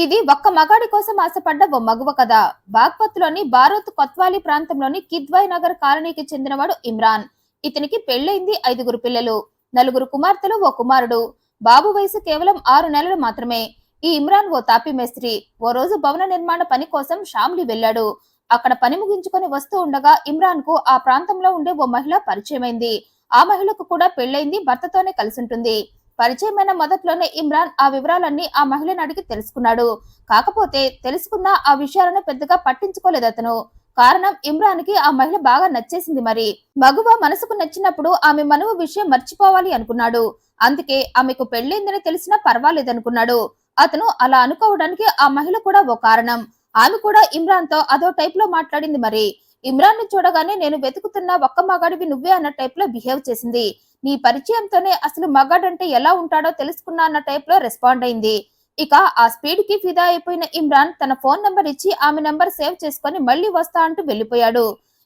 ఇది ఒక్క మగాడి కోసం ఆశపడ్డ ఓ మగువ కథ. బాగ్పత్లోని బారోత్ కొత్వాలీ ప్రాంతంలోని కిద్వాయ్ నగర్ కాలనీకి చెందినవాడు ఇమ్రాన్. ఇతనికి పెళ్లైంది 5 పిల్లలు, 4 కుమార్తెలు, ఓ కుమారుడు. బాబు వయసు కేవలం 6 నెలలు మాత్రమే. ఈ ఇమ్రాన్ ఓ తాపీ మేస్త్రి. ఓ రోజు భవన నిర్మాణ పని కోసం షామ్లీ వెళ్లాడు. అక్కడ పని ముగించుకొని వస్తూ ఉండగా ఇమ్రాన్ కు ఆ ప్రాంతంలో ఉండే ఓ మహిళ పరిచయమైంది. ఆ మహిళకు కూడా పెళ్లైంది, భర్తతోనే కలిసుంటుంది. పరిచయమైన మొదట్లోనే ఇమ్రాన్ ఆ వివరాలన్నీ ఆ మహిళను అడిగి తెలుసుకున్నాడు. కాకపోతే తెలుసుకున్న ఆ విషయాలను పెద్దగా పట్టించుకోలేదు అతను. కారణం, ఇమ్రాన్ కి ఆ మహిళ బాగా నచ్చేసింది. మరి మగువ మనసుకు నచ్చినప్పుడు ఆమె మనువు విషయం మర్చిపోవాలి అనుకున్నాడు. అందుకే ఆమెకు పెళ్లైందని తెలిసినా పర్వాలేదనుకున్నాడు. అతను అలా అనుకోవడానికి ఆ మహిళ కూడా ఓ కారణం. ఆమె కూడా ఇమ్రాన్ తో అదో టైప్ లో మాట్లాడింది. మరి ఇమ్రాన్ ని చూడగానే నేను వెతుకుతున్న ఒక్క మగాడివి నువ్వే అన్న టైప్ లో బిహేవ్ చేసింది. నీ పరిచయంతోనే అసలు మగాడంటే ఎలా ఉంటాడో తెలుసుకున్నా అన్న టైప్ లో రెస్పాండ్ అయింది. ఇక ఆ స్పీడ్ కి ఫిదా అయిపోయిన ఇమ్రాన్ తన ఫోన్ నంబర్ ఇచ్చి ఆమె నంబర్ సేవ్ చేసుకుని మళ్లీ వస్తా అంటూ వెళ్లిపోయాడు.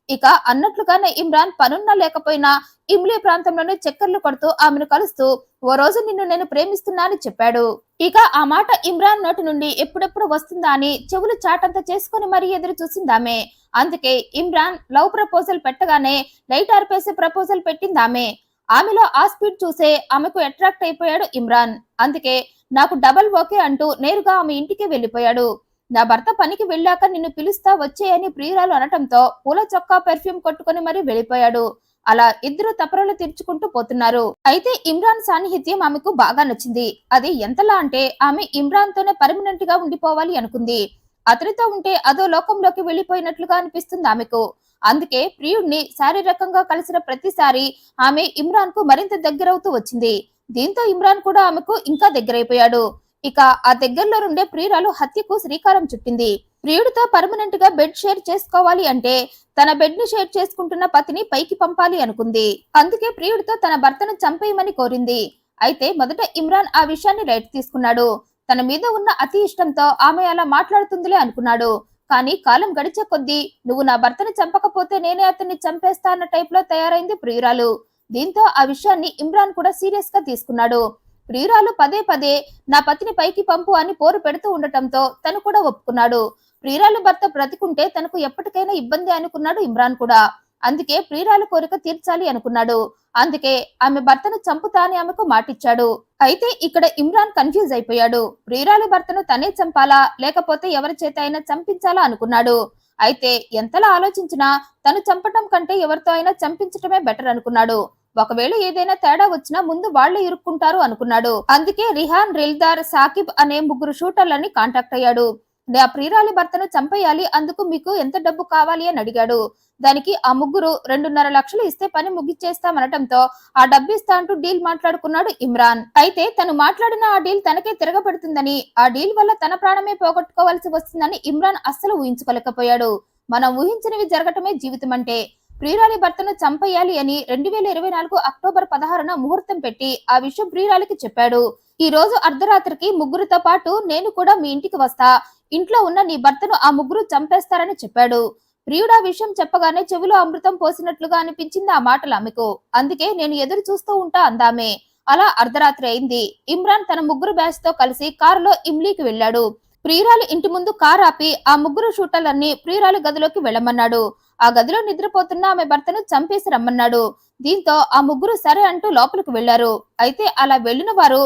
ఇక అన్నట్లుగానే ఇమ్రాన్ పనున్నా లేకపోయినా ఇమ్లీ ప్రాంతంలోనే చక్కర్లు కొడుతూ ఆమెను కలుస్తూ ఓ రోజు నిన్ను నేను ప్రేమిస్తున్నా అని చెప్పాడు. ఇక ఆ మాట ఇమ్రాన్ నోటి నుండి ఎప్పుడెప్పుడు వస్తుందా అని చెవులు చాటంత చేసుకుని మరీ ఎదురు చూసిందామే. అందుకే ఇమ్రాన్ లవ్ ప్రపోజల్ పెట్టగానే లైట్ ఆర్పేసి ప్రపోజల్ పెట్టిందామే. ఆమెలో ఆ స్పీడ్ చూసే ఆమెకు అట్రాక్ట్ అయిపోయాడు ఇమ్రాన్. అందుకే నాకు డబల్ ఓకే అంటూ నేరుగా ఆమె ఇంటికి వెళ్లిపోయాడు. నా భర్త పనికి వెళ్ళాక నిన్ను పిలుస్తా వచ్చేయని ప్రియురాలు అనటంతో పూల చొక్కా పెర్ఫ్యూమ్ కొట్టుకుని మరీ వెళ్లిపోయాడు. అలా ఇద్దరు తపరలు తీర్చుకుంటూ పోతున్నారు. అయితే ఇమ్రాన్ సాన్నిహిత్యం ఆమెకు బాగా నచ్చింది. అది ఎంతలా అంటే ఆమె ఇమ్రాన్ తోనే పర్మనెంట్ గా ఉండిపోవాలి అనుకుంది. అతనితో ఉంటే అదో లోకంలోకి వెళ్లిపోయినట్లుగా అనిపిస్తుంది ఆమెకు. అందుకే ప్రియుడిని శారీరకంగా కలిసిన ప్రతిసారి ఆమె ఇమ్రాన్ కు మరింత దగ్గరవుతూ వచ్చింది. దీంతో ఇమ్రాన్ కూడా ఆమెకు ఇంకా దగ్గరైపోయాడు. ఇక ఆ దగ్గరలో నుండే ప్రియురాలు హత్యకు శ్రీకారం చుట్టింది. ప్రియుడితో పర్మనెంట్ గా బెడ్ షేర్ చేసుకోవాలి అంటే తన బెడ్ ని షేర్ చేసుకుంటున్న పతిని పైకి పంపాలి అనుకుంది. అందుకే ప్రియుడితో తన భర్తను చంపేయమని కోరింది. అయితే మొదట ఇమ్రాన్ ఆ విషయాన్ని లైట్ తీసుకున్నాడు. తన మీద ఉన్న అతి ఇష్టంతో ఆమె అలా మాట్లాడుతుందిలే అనుకున్నాడు. కానీ కాలం గడిచే కొద్దీ నువ్వు నా భర్తను చంపకపోతే నేనే అతన్ని చంపేస్తా అన్న టైప్ లో తయారైంది ప్రియురాలు. దీంతో ఆ విషయాన్ని ఇమ్రాన్ కూడా సీరియస్ గా తీసుకున్నాడు. ప్రియురాలు పదే పదే నా పతిని పైకి పంపు అని పోరు పెడుతూ ఉండటంతో తను కూడా ఒప్పుకున్నాడు. ప్రియురాలు భర్త బ్రతికుంటే తనకు ఎప్పటికైనా ఇబ్బంది అనుకున్నాడు ఇమ్రాన్ కూడా. అందుకే ప్రియురాలు కోరిక తీర్చాలి అనుకున్నాడు. అందుకే ఆమె భర్తను చంపుతా అని ఆమెకు మాటిచ్చాడు. అయితే ఇక్కడ ఇమ్రాన్ కన్ఫ్యూజ్ అయిపోయాడు. ప్రియురాలి భర్తను తనే చంపాలా లేకపోతే ఎవరి చేత అయినా చంపించాలా అనుకున్నాడు. అయితే ఎంతలా ఆలోచించినా తను చంపటం కంటే ఎవరితో అయినా చంపించటమే బెటర్ అనుకున్నాడు. ఒకవేళ ఏదైనా తేడా వచ్చినా ముందు వాళ్లే ఇరుక్కుంటారు అనుకున్నాడు. అందుకే రిహాన్, రిల్దార్, సాకిబ్ అనే 3 షూటర్లని కాంటాక్ట్ అయ్యాడు. నా ప్రియురాలి భర్తను చంపేయాలి, అందుకు మీకు ఎంత డబ్బు కావాలి అని అడిగాడు. దానికి ఆ ముగ్గురు 2.5 లక్షలు ఇస్తే పని ముగిచ్చేస్తామనటంతో ఆ డబ్బు ఇస్తా అంటూ డీల్ మాట్లాడుకున్నాడు ఇమ్రాన్. అయితే తను మాట్లాడిన ఆ డీల్ తనకే తిరగబడుతుందని, ఆ డీల్ వల్ల తన ప్రాణమే పోగొట్టుకోవాల్సి వస్తుందని ఇమ్రాన్ అస్సలు ఊహించుకోలేకపోయాడు. మనం ఊహించినవి జరగటమే జీవితం అంటే. ప్రియురాలి భర్తను చంపేయాలి అని 2024 అక్టోబర్ 16న ముహూర్తం పెట్టి ఆ విషయం ప్రియురాలికి చెప్పాడు. ఈ రోజు అర్ధరాత్రికి ముగ్గురితో పాటు నేను కూడా మీ ఇంటికి వస్తా, ఇంట్లో ఉన్న నీ భర్తను ఆ ముగ్గురు చంపేస్తారని చెప్పాడు. ప్రియుడు ఆ విషయం చెప్పగానే చెవిలో అమృతం పోసినట్లుగా అనిపించింది ఆ మాటలు ఆమెకు. అందుకే నేను ఎదురు చూస్తూ ఉంటా అందామే. అలా అర్ధరాత్రి అయింది. ఇమ్రాన్ తన ముగ్గురు బ్యాచ్ తో కలిసి కారులో ఇమ్లీకి వెళ్లాడు. ప్రియురాలి ఇంటి ముందు కారు ఆపి ఆ ముగ్గురు షూటర్లన్నీ ప్రియురాలి గదిలోకి వెళ్లమన్నాడు. ఆ గదిలో నిద్రపోతున్న ఆమె భర్తను చంపేసి రమ్మన్నాడు. దీంతో ఆ ముగ్గురు సరే అంటూ లోపలికి వెళ్లారు. అయితే అలా వెళ్లిన వారు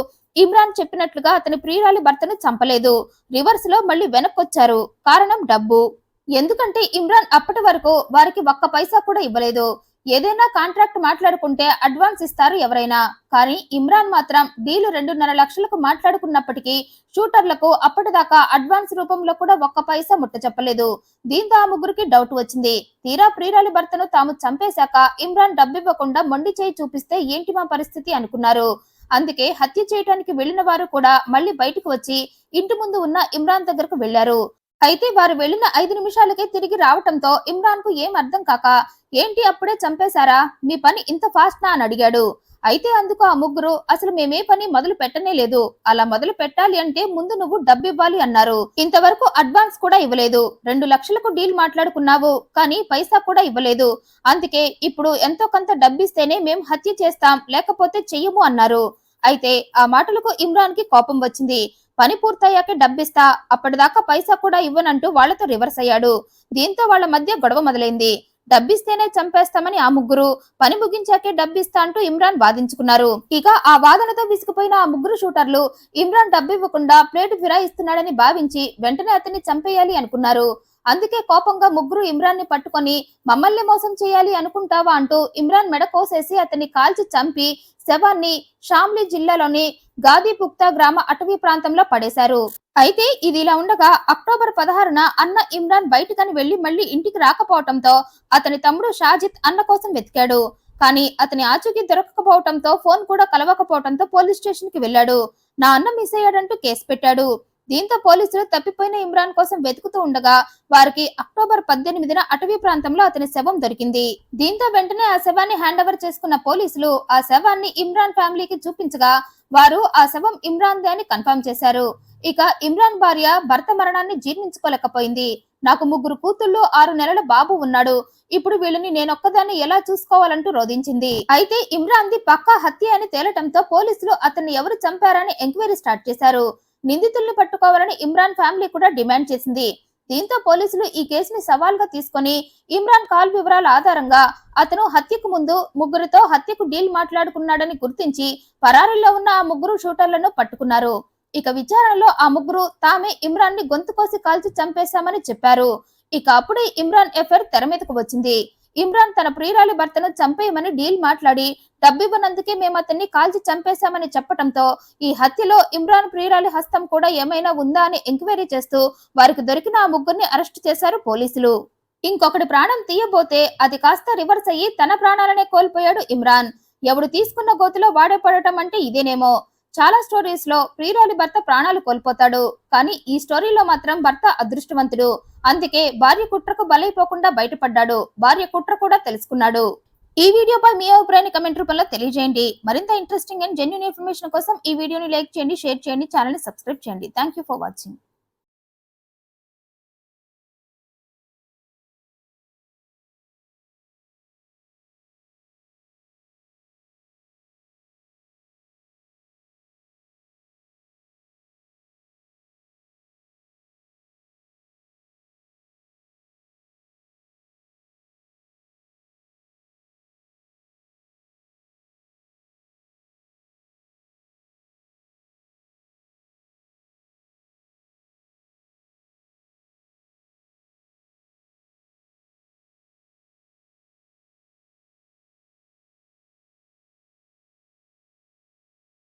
ఇమ్రాన్ చెప్పినట్లుగా అతని ప్రియురాలి భర్తను చంపలేదు. రివర్స్ లో మళ్లీ వెనక్కొచ్చారు. కారణం డబ్బు. ఎందుకంటే ఇమ్రాన్ అప్పటి వరకు వారికి ఒక్క పైసా కూడా ఇవ్వలేదు. ఏదైనా కాంట్రాక్ట్ మాట్లాడుకుంటే అడ్వాన్స్ ఇస్తారు ఎవరైనా. కానీ ఇమ్రాన్ మాత్రం డీలు 2.5 లక్షలకు మాట్లాడుకున్నప్పటికీ షూటర్లకు అప్పటిదాకా అడ్వాన్స్ రూపంలో కూడా ఒక్క పైసా ముట్ట చెప్పలేదు. దీంతో ఆ ముగ్గురికి డౌట్ వచ్చింది. తీరా ప్రియురాలి భర్తను తాము చంపేశాక ఇమ్రాన్ డబ్బివ్వకుండా మొండి చేయి చూపిస్తే ఏంటి మా పరిస్థితి అనుకున్నారు. అందుకే హత్య చేయడానికి వెళ్లిన వారు కూడా మళ్లీ బయటకు వచ్చి ఇంటి ముందు ఉన్న ఇమ్రాన్ దగ్గరకు వెళ్లారు. అయితే వారు వెళ్లిన 5 నిమిషాలకే తిరిగి రావటంతో ఇమ్రాన్ కు ఏం అర్థం కాక, ఏంటి అప్పుడే చంపేశారా, మీ పని ఇంత ఫాస్ట్ నా అని అడిగాడు. అయితే అందుకు ఆ ముగ్గురు, అసలు మేమే పని మొదలు పెట్టనే లేదు, అలా మొదలు పెట్టాలి అంటే ముందు నువ్వు డబ్బు ఇవ్వాలి అన్నారు. ఇంతవరకు అడ్వాన్స్ కూడా ఇవ్వలేదు. 2 లక్షలకు డీల్ మాట్లాడుకున్నావు, కానీ పైసా కూడా ఇవ్వలేదు. అందుకే ఇప్పుడు ఎంతో కొంత డబ్బిస్తేనే మేం హత్య చేస్తాం, లేకపోతే చెయ్యము అన్నారు. అయితే ఆ మాటలకు ఇమ్రాన్ కి కోపం వచ్చింది. పని పూర్తయ్యాకే డబ్బిస్తా, అప్పటిదాకా పైసా కూడా ఇవ్వనంటూ వాళ్లతో రివర్స్ అయ్యాడు. దీంతో వాళ్ల మధ్య గొడవ మొదలైంది. డబ్బిస్తేనే చంపేస్తామని ఆ ముగ్గురు, పని ముగించాకే డబ్బిస్తా అంటూ ఇమ్రాన్ వాదించుకున్నారు. ఇక ఆ వాదనతో విసిగిపోయిన ఆ ముగ్గురు షూటర్లు ఇమ్రాన్ డబ్బివ్వకుండా ప్లేటు ఫిరాయిస్తున్నాడని భావించి వెంటనే అతన్ని చంపేయాలి అనుకున్నారు. అందుకే కోపంగా ముగ్గురు ఇమ్రాన్ ని పట్టుకొని మమ్మల్ని మోసం చేయాలి అనుకుంటావా అంటూ ఇమ్రాన్ మెడ కోసేసి అతన్ని కాల్చి చంపి శవాన్ని షామ్లీ జిల్లాలోని గాదీపుక్తా గ్రామ అటవీ ప్రాంతంలో పడేశారు. అయితే ఇది ఇలా ఉండగా అక్టోబర్ 16న అన్న ఇమ్రాన్ బయటకని వెళ్లి మళ్లీ ఇంటికి రాకపోవడంతో అతని తమ్ముడు షాజిద్ అన్న కోసం వెతికాడు. కానీ అతని ఆచూకీ దొరకకపోవడంతో ఫోన్ కూడా కలవకపోవడంతో పోలీస్ స్టేషన్ కి వెళ్లాడు. నా అన్న మిస్ అయ్యాడంటూ కేసు పెట్టాడు. దీంతో పోలీసులు తప్పిపోయిన ఇమ్రాన్ కోసం వెతుకుతూ ఉండగా వారికి అక్టోబర్ 18న అటవీ ప్రాంతంలో అతని శవం దొరికింది. దీంతో వెంటనే ఆ శవాన్ని హ్యాండ్ ఓవర్ చేసుకున్న పోలీసులు ఆ శవాన్ని ఇమ్రాన్ ఫ్యామిలీకి చూపించగా వారు ఆ శవం ఇమ్రాన్దే అని కన్ఫర్మ్ చేశారు. ఇక ఇమ్రాన్ భార్య భర్త మరణాన్ని జీర్ణించుకోలేకపోయింది. నాకు 3 కూతుళ్ళు 6 నెలల బాబు ఉన్నాడు. ఇప్పుడు వీళ్ళని నేనొక్కదాన్ని ఎలా చూసుకోవాలంటూ రోధించింది. అయితే ఇమ్రాన్ ది పక్కా హత్య అని తేలటంతో పోలీసులు అతన్ని ఎవరు చంపారని ఎంక్వైరీ స్టార్ట్ చేశారు. నిందితుల్ని పట్టుకోవాలని ఇమ్రాన్ ఫ్యామిలీ కూడా డిమాండ్ చేసింది. దీంతో పోలీసులు ఈ కేసుని సవాల్గా తీసుకొని ఇమ్రాన్ కాల్ వివరాల ఆధారంగా అతను హత్యకు ముందు ముగ్గురితో హత్యకు డీల్ మాట్లాడుకున్నాడని గుర్తించి పరారీలో ఉన్న ఆ 3 షూటర్లను పట్టుకున్నారు. ఇక విచారణలో ఆ 3 తామే ఇమ్రాన్ ని గొంతు కోసి కాల్చి చంపేశామని చెప్పారు. ఇక అప్పుడే ఇమ్రాన్ ఎఫ్ఐఆర్ తెర మీదకు వచ్చింది. ఇమ్రాన్ తన ప్రియురాలి భర్తను చంపేయమని డీల్ మాట్లాడి డబ్బివ్వనందుకే మేము అతన్ని కాల్చి చంపేశామని చెప్పడంతో ఈ హత్యలో ఇమ్రాన్ ప్రియురాలి హస్తం కూడా ఏమైనా ఉందా అని ఎంక్వైరీ చేస్తూ వారికి దొరికిన ఆ 3 అరెస్టు చేశారు పోలీసులు. ఇంకొకటి ప్రాణం తీయబోతే అది కాస్త రివర్స్ అయ్యి తన ప్రాణాలనే కోల్పోయాడు ఇమ్రాన్. ఎవడు తీసుకున్న గోతిలో వాడే పడటం అంటే ఇదేనేమో. చాలా స్టోరీస్ లో ప్రియురాలి భర్త ప్రాణాలు కోల్పోతాడు, కానీ ఈ స్టోరీలో మాత్రం భర్త అదృష్టవంతుడు. అందుకే భార్య కుట్రకు బలైపోకుండా బయటపడ్డాడు. భార్య కుట్ర కూడా తెలుసుకున్నాడు. ఈ వీడియోపై మీ అభిప్రాయాన్ని కమెంట్ రూపంలో తెలియజేయండి. మరింత ఇంట్రెస్టింగ్ అండ్ జెన్యూన్ ఇన్ఫర్మేషన్ కోసం ఈ వీడియోని లైక్ చేయండి, షేర్ చేయండి, ఛానల్ ని సబ్స్క్రైబ్ చేయండి. Thank you for watching.